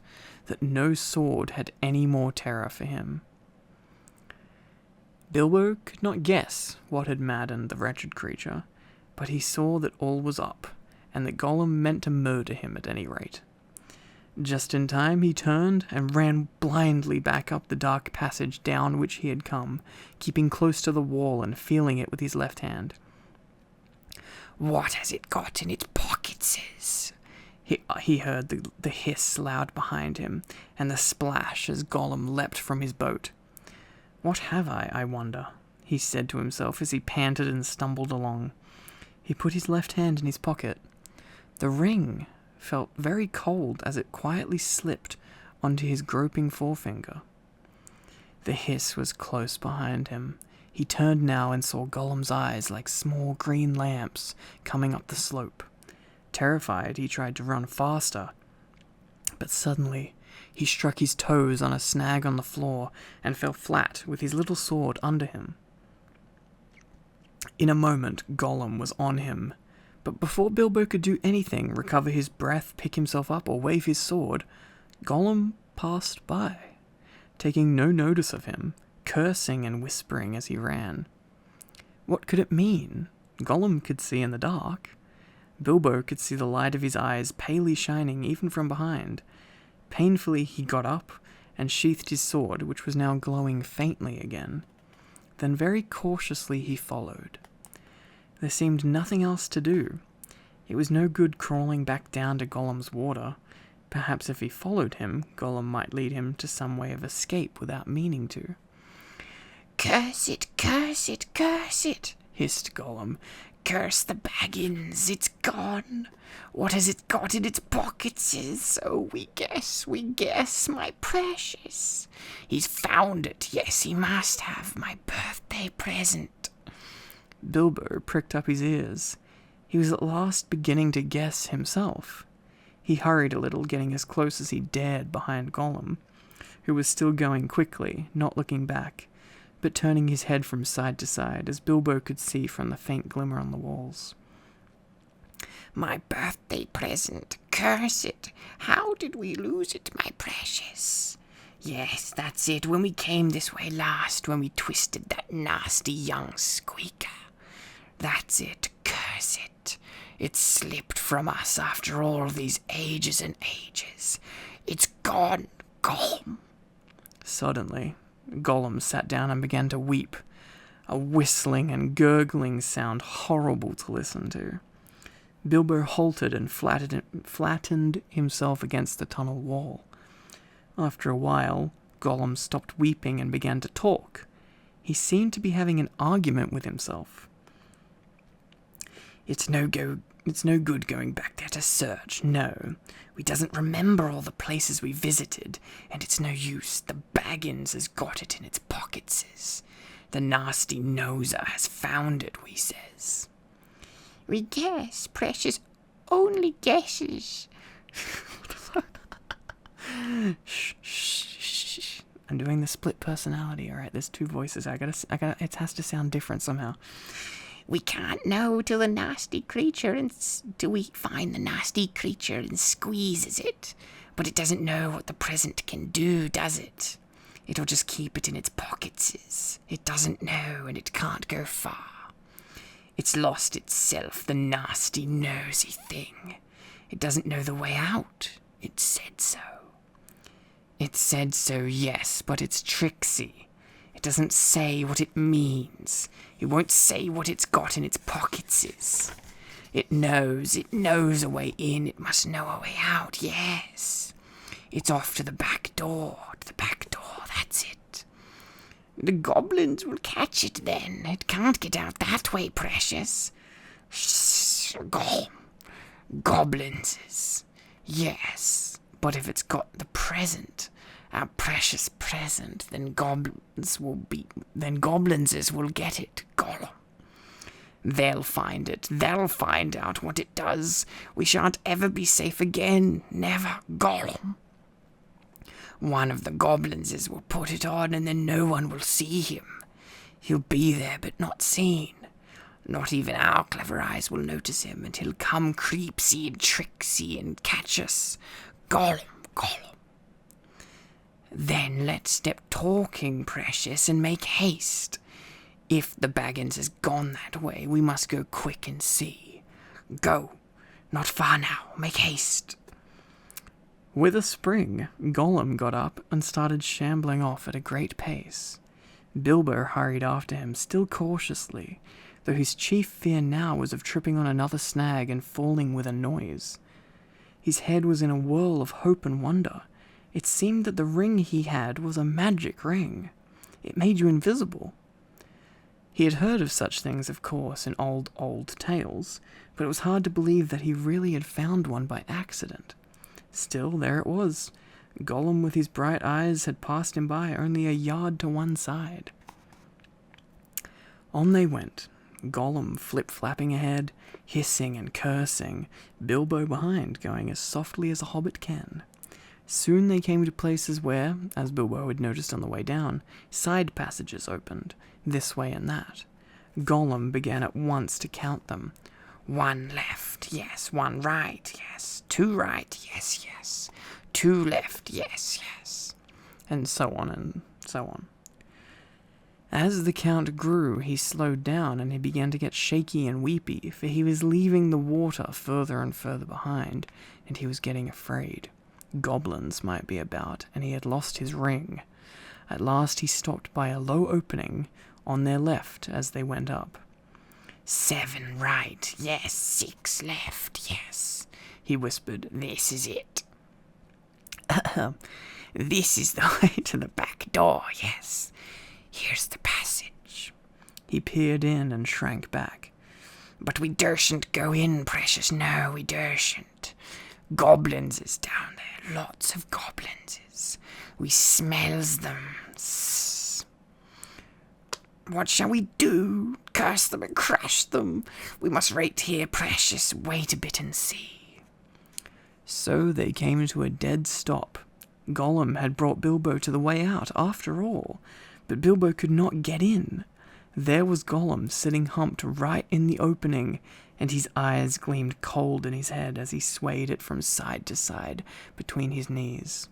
that no sword had any more terror for him. Bilbo could not guess what had maddened the wretched creature, but he saw that all was up, and that Gollum meant to murder him at any rate. Just in time he turned and ran blindly back up the dark passage down which he had come, keeping close to the wall and feeling it with his left hand. What has it got in its pockets? He heard the hiss loud behind him, and the splash as Gollum leapt from his boat. What have I wonder? He said to himself as he panted and stumbled along. He put his left hand in his pocket. The ring felt very cold as it quietly slipped onto his groping forefinger. The hiss was close behind him. He turned now and saw Gollum's eyes like small green lamps coming up the slope. Terrified, he tried to run faster, but suddenly he struck his toes on a snag on the floor and fell flat with his little sword under him. In a moment, Gollum was on him, but before Bilbo could do anything, recover his breath, pick himself up, or wave his sword, Gollum passed by, taking no notice of him, cursing and whispering as he ran. What could it mean? Gollum could see in the dark. Bilbo could see the light of his eyes palely shining even from behind. Painfully he got up and sheathed his sword, which was now glowing faintly again. Then very cautiously he followed. There seemed nothing else to do. It was no good crawling back down to Gollum's water. Perhaps if he followed him, Gollum might lead him to some way of escape without meaning to. Curse it, curse it, curse it, Hissed Gollum. curse the Baggins, it's gone. What has it got in its pockets? Oh, we guess, my precious. He's found it, yes, he must have, my birthday present. Bilbo pricked up his ears. He was at last beginning to guess himself. He hurried a little, getting as close as he dared behind Gollum, who was still going quickly, not looking back, but turning his head from side to side, as Bilbo could see from the faint glimmer on the walls. My birthday present, curse it. How did we lose it, my precious? Yes, that's it, when we came this way last, when we twisted that nasty young squeaker. That's it, curse it. It slipped from us after all these ages and ages. It's gone, Gollum. Suddenly, Gollum sat down and began to weep, a whistling and gurgling sound horrible to listen to. Bilbo halted and flattened himself against the tunnel wall. After a while, Gollum stopped weeping and began to talk. He seemed to be having an argument with himself. It's no good going back there to search, no. We doesn't remember all the places we visited, and it's no use. The Baggins has got it in its pocketses. The nasty noser has found it, we says. We guess, precious, only guesses. What the fuck? Shh. I'm doing the split personality, alright? There's two voices. It has to sound different somehow. We can't know till we find the nasty creature and squeezes it. But it doesn't know what the present can do, does it? It'll just keep it in its pocketses. It doesn't know and it can't go far. It's lost itself, the nasty, nosy thing. It doesn't know the way out. It said so. It said so, yes, but it's tricksy. It doesn't say what it means. It won't say what it's got in its pocketses. It knows a way in. It must know a way out, yes. It's off to the back door, that's it. The goblins will catch it then. It can't get out that way, precious. Shh, goblins. Yes, but if it's got the present, our precious present, then goblins will get it, Gollum. They'll find it. They'll find out what it does. We shan't ever be safe again. Never, Gollum. One of the goblins will put it on, and then no one will see him. He'll be there, but not seen. Not even our clever eyes will notice him, and he'll come creepsy and tricksy and catch us. Gollum. Then let's step talking, precious, and make haste. If the Baggins has gone that way, we must go quick and see. Go. Not far now. Make haste. With a spring, Gollum got up and started shambling off at a great pace. Bilbo hurried after him, still cautiously, though his chief fear now was of tripping on another snag and falling with a noise. His head was in a whirl of hope and wonder. It seemed that the ring he had was a magic ring. It made you invisible. He had heard of such things, of course, in old tales, but it was hard to believe that he really had found one by accident. Still, there it was. Gollum with his bright eyes had passed him by only a yard to one side. On they went, Gollum flip-flapping ahead, hissing and cursing, Bilbo behind, going as softly as a hobbit can. Soon they came to places where, as Bilbo had noticed on the way down, side passages opened, this way and that. Gollum began at once to count them. 1 left, yes. 1 right, yes. 2 right, yes, yes. 2 left, yes, yes. And so on and so on. As the count grew, he slowed down and he began to get shaky and weepy, for he was leaving the water further and further behind, and he was getting afraid. Goblins might be about, and he had lost his ring. At last he stopped by a low opening on their left as they went up. 7 right, yes. 6 left, yes, he whispered. This is it. This is the way to the back door, yes. Here's the passage. He peered in and shrank back. But we dursn't go in, precious, no, we dursn't. Goblins is down there, lots of goblins is. We smells them. What shall we do? Curse them and crush them? We must wait here, precious, wait a bit and see. So they came to a dead stop. Gollum had brought Bilbo to the way out, after all, but Bilbo could not get in. There was Gollum sitting humped right in the opening, and his eyes gleamed cold in his head as he swayed it from side to side between his knees.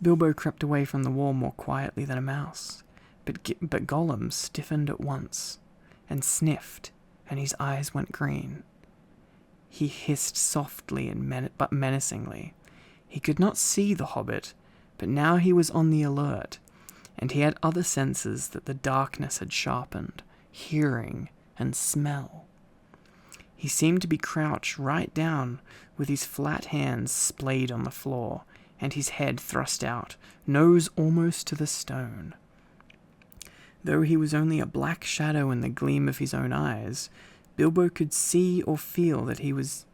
Bilbo crept away from the wall more quietly than a mouse, but Gollum stiffened at once, and sniffed, and his eyes went green. He hissed softly but menacingly. He could not see the Hobbit, but now he was on the alert, and he had other senses that the darkness had sharpened, hearing and smell. He seemed to be crouched right down, with his flat hands splayed on the floor, and his head thrust out, nose almost to the stone. Though he was only a black shadow in the gleam of his own eyes, Bilbo could see or feel that he was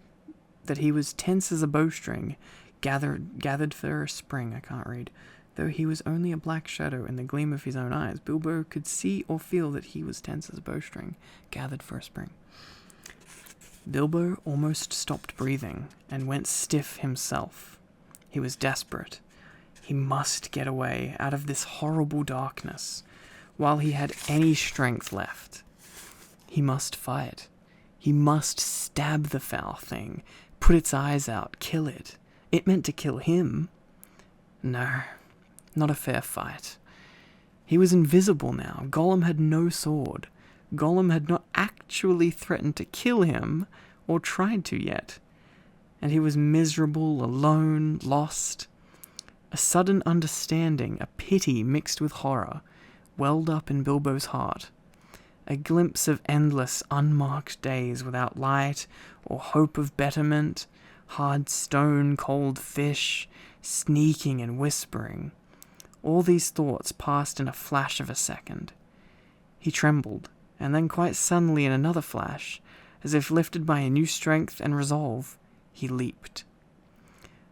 tense as a bowstring, gathered for a spring. I can't read. Though he was only a black shadow in the gleam of his own eyes, Bilbo could see or feel that he was tense as a bowstring, gathered for a spring. Bilbo almost stopped breathing, and went stiff himself. He was desperate. He must get away out of this horrible darkness, while he had any strength left. He must fight. He must stab the foul thing, put its eyes out, kill it. It meant to kill him. No, not a fair fight. He was invisible now. Gollum had no sword. Gollum had not actually threatened to kill him, or tried to yet. And he was miserable, alone, lost. A sudden understanding, a pity mixed with horror, welled up in Bilbo's heart. A glimpse of endless, unmarked days without light or hope of betterment, hard stone, cold fish, sneaking and whispering. All these thoughts passed in a flash of a second. He trembled, and then quite suddenly in another flash, as if lifted by a new strength and resolve, he leaped.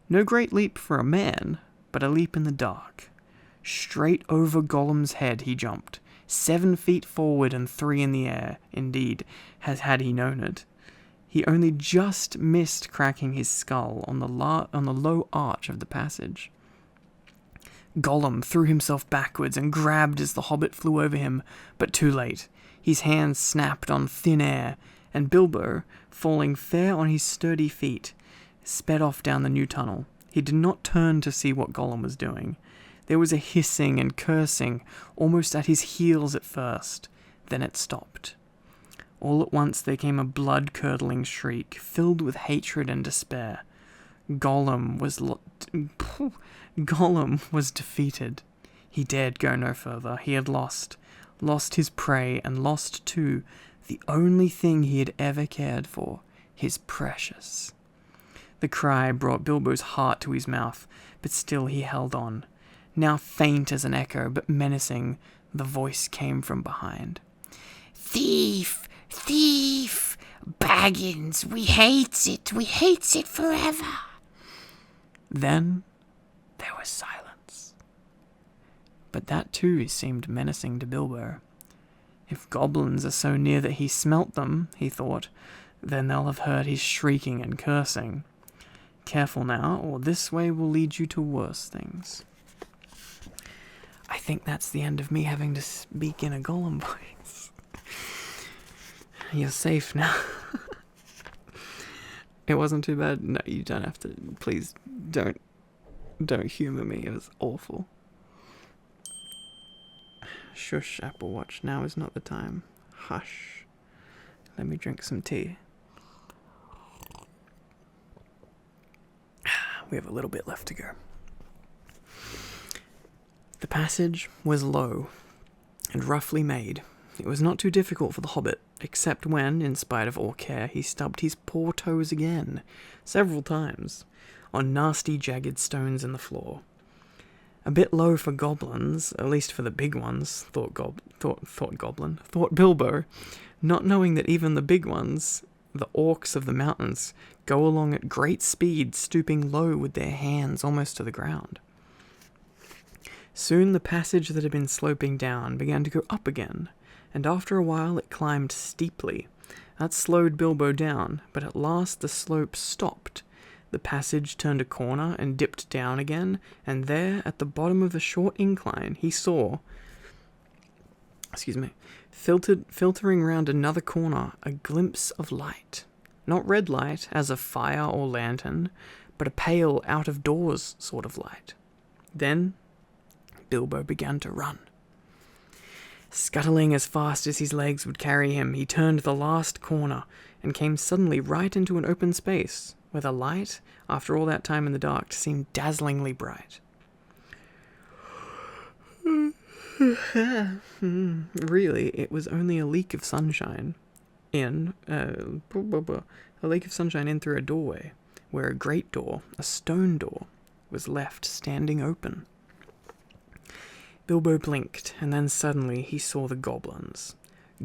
No great leap for a man, but a leap in the dark. Straight over Gollum's head he jumped, 7 feet forward and 3 in the air, indeed, had he known it. He only just missed cracking his skull on the low arch of the passage. Gollum threw himself backwards and grabbed as the Hobbit flew over him, but too late. His hands snapped on thin air, and Bilbo, falling fair on his sturdy feet, sped off down the new tunnel. He did not turn to see what Gollum was doing. There was a hissing and cursing, almost at his heels at first. Then it stopped. All at once there came a blood-curdling shriek, filled with hatred and despair. Gollum was defeated. He dared go no further. He had lost his prey, and lost, too, the only thing he had ever cared for, his precious. The cry brought Bilbo's heart to his mouth, but still he held on. Now faint as an echo, but menacing, the voice came from behind. Thief! Thief! Baggins! We hates it forever! Then there was silence. But that too seemed menacing to Bilbo. If goblins are so near that he smelt them, he thought, then they'll have heard his shrieking and cursing. Careful now, or this way will lead you to worse things. I think that's the end of me having to speak in a Gollum voice. You're safe now. It wasn't too bad. No, you don't have to. Please don't humor me. It was awful. Shush, Apple Watch. Now is not the time. Hush. Let me drink some tea. We have a little bit left to go. The passage was low and roughly made. It was not too difficult for the Hobbit, except when, in spite of all care, he stubbed his poor toes again, several times, on nasty jagged stones in the floor. A bit low for goblins, at least for the big ones, thought Bilbo, not knowing that even the big ones, the orcs of the mountains, go along at great speed, stooping low with their hands almost to the ground. Soon the passage that had been sloping down began to go up again, and after a while it climbed steeply. That slowed Bilbo down, but at last the slope stopped. The passage turned a corner and dipped down again, and there, at the bottom of the short incline, he saw, filtering round another corner, a glimpse of light. Not red light, as of fire or lantern, but a pale, out-of-doors sort of light. Then Bilbo began to run. Scuttling as fast as his legs would carry him, he turned the last corner and came suddenly right into an open space, where the light, after all that time in the dark, seemed dazzlingly bright. Really, it was only a leak of sunshine in through a doorway, where a great door, a stone door, was left standing open. Bilbo blinked, and then suddenly he saw the goblins.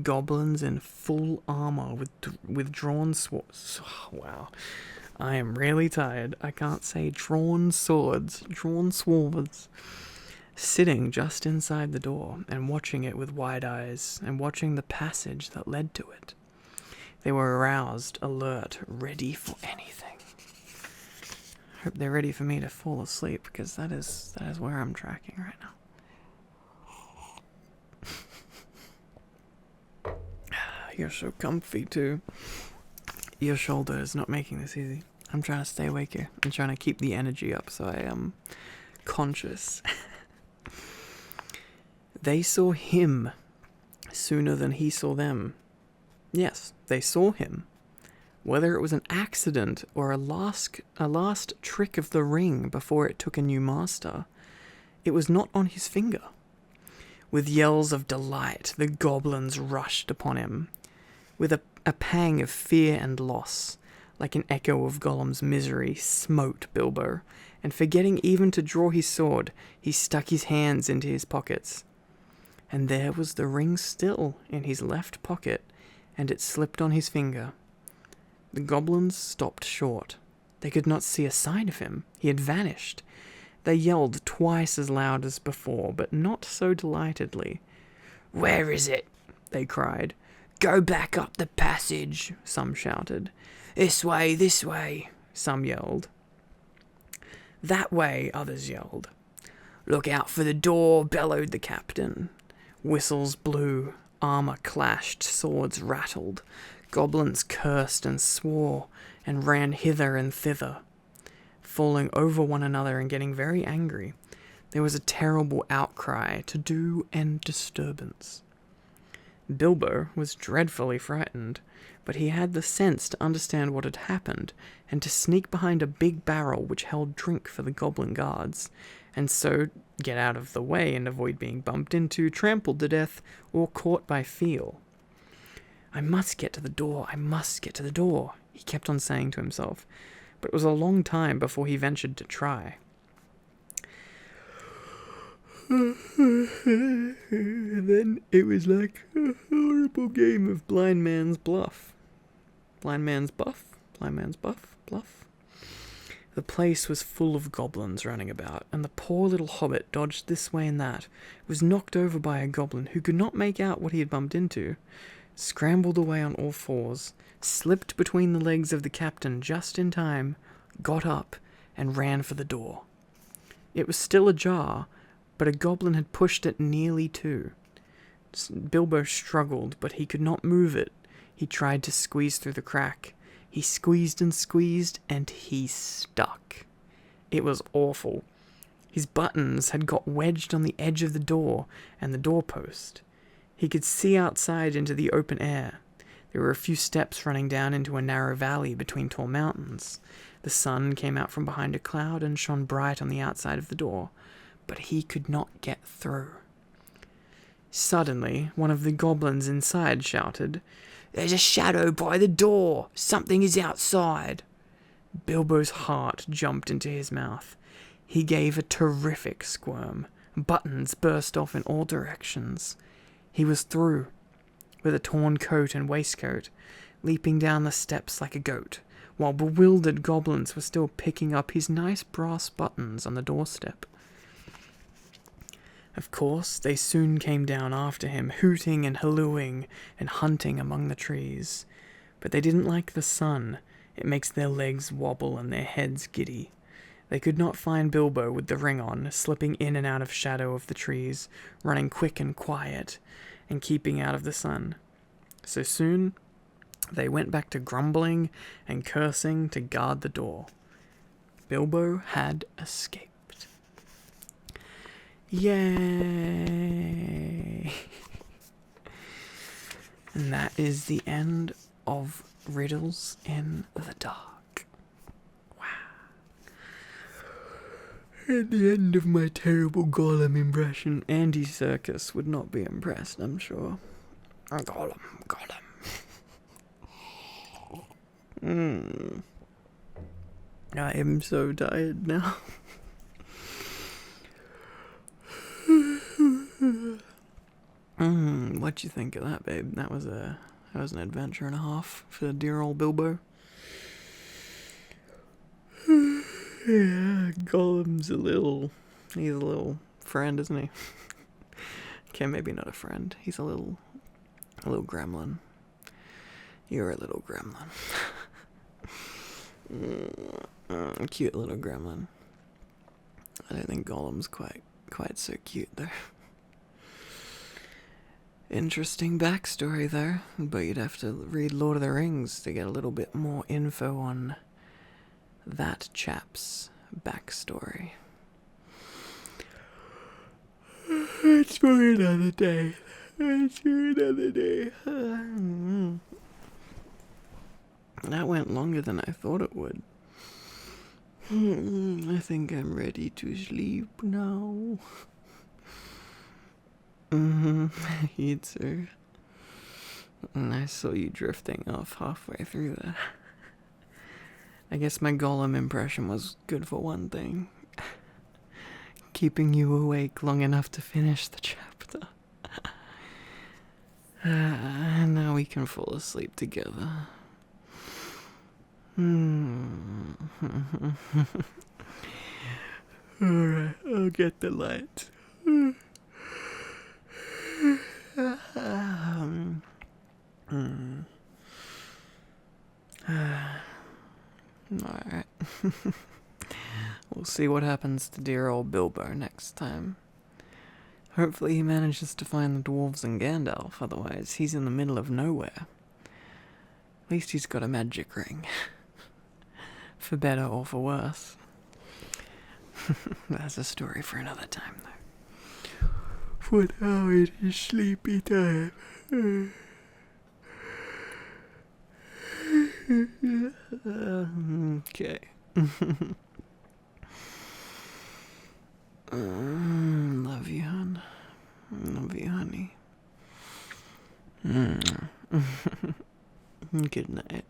Goblins in full armor with drawn swords. Oh, wow. I am really tired. I can't say drawn swords. Sitting just inside the door and watching it with wide eyes and watching the passage that led to it. They were aroused, alert, ready for anything. Hope they're ready for me to fall asleep, because that is where I'm tracking right now. You're so comfy too. Your shoulder is not making this easy. I'm trying to stay awake here. I'm trying to keep the energy up so I am conscious. They saw him sooner than he saw them. Yes, they saw him. Whether it was an accident or a last trick of the ring before it took a new master, it was not on his finger. With yells of delight, the goblins rushed upon him. With a pang of fear and loss, like an echo of Gollum's misery, smote Bilbo, and forgetting even to draw his sword, he stuck his hands into his pockets. And there was the ring still in his left pocket, and it slipped on his finger. The goblins stopped short. They could not see a sign of him. He had vanished. They yelled twice as loud as before, but not so delightedly. "Where is it?" they cried. "Go back up the passage," some shouted. This way," some yelled. "That way," others yelled. "Look out for the door," bellowed the captain. Whistles blew, armor clashed, swords rattled. Goblins cursed and swore, and ran hither and thither, falling over one another and getting very angry. There was a terrible outcry, to-do and disturbance. Bilbo was dreadfully frightened, but he had the sense to understand what had happened, and to sneak behind a big barrel which held drink for the goblin guards, and so get out of the way and avoid being bumped into, trampled to death, or caught by feel. I must get to the door, he kept on saying to himself, but it was a long time before he ventured to try. And then it was like a horrible game of blind man's bluff. Bluff. The place was full of goblins running about, and the poor little hobbit dodged this way and that, was knocked over by a goblin who could not make out what he had bumped into, scrambled away on all fours, slipped between the legs of the captain just in time, got up, and ran for the door. It was still ajar, but a goblin had pushed it nearly to. Bilbo struggled, but he could not move it. He tried to squeeze through the crack. He squeezed and squeezed, and he stuck. It was awful. His buttons had got wedged on the edge of the door and the doorpost. He could see outside into the open air. There were a few steps running down into a narrow valley between tall mountains. The sun came out from behind a cloud and shone bright on the outside of the door, but he could not get through. Suddenly, one of the goblins inside shouted, "There's a shadow by the door! Something is outside!" Bilbo's heart jumped into his mouth. He gave a terrific squirm. Buttons burst off in all directions. He was through, with a torn coat and waistcoat, leaping down the steps like a goat, while bewildered goblins were still picking up his nice brass buttons on the doorstep. Of course, they soon came down after him, hooting and hallooing and hunting among the trees. But they didn't like the sun. It makes their legs wobble and their heads giddy. They could not find Bilbo with the ring on, slipping in and out of shadow of the trees, running quick and quiet, and keeping out of the sun. So soon, they went back to grumbling and cursing to guard the door. Bilbo had escaped. Yay! And that is the end of Riddles in the Dark. Wow. And the end of my terrible Gollum impression. Andy Serkis would not be impressed, I'm sure. Gollum. I am so tired now. What'd you think of that, babe? That was an adventure and a half for dear old Bilbo. Yeah, Gollum's he's a little friend, isn't he? Okay, maybe not a friend. He's a little gremlin. You're a little gremlin. Cute little gremlin. I don't think Gollum's quite so cute though. Interesting backstory there, but you'd have to read Lord of the Rings to get a little bit more info on that chap's backstory. It's for another day. That went longer than I thought it would. I think I'm ready to sleep now. You too. And I saw you drifting off halfway through that. I guess my Gollum impression was good for one thing. Keeping you awake long enough to finish the chapter. And now we can fall asleep together. Alright, I'll get the light. Alright. We'll see what happens to dear old Bilbo next time. Hopefully he manages to find the dwarves and Gandalf, otherwise he's in the middle of nowhere. At least he's got a magic ring. For better or for worse. That's a story for another time, though. For now it is sleepy time. Okay. Love you, hon. Love you, honey. Good night.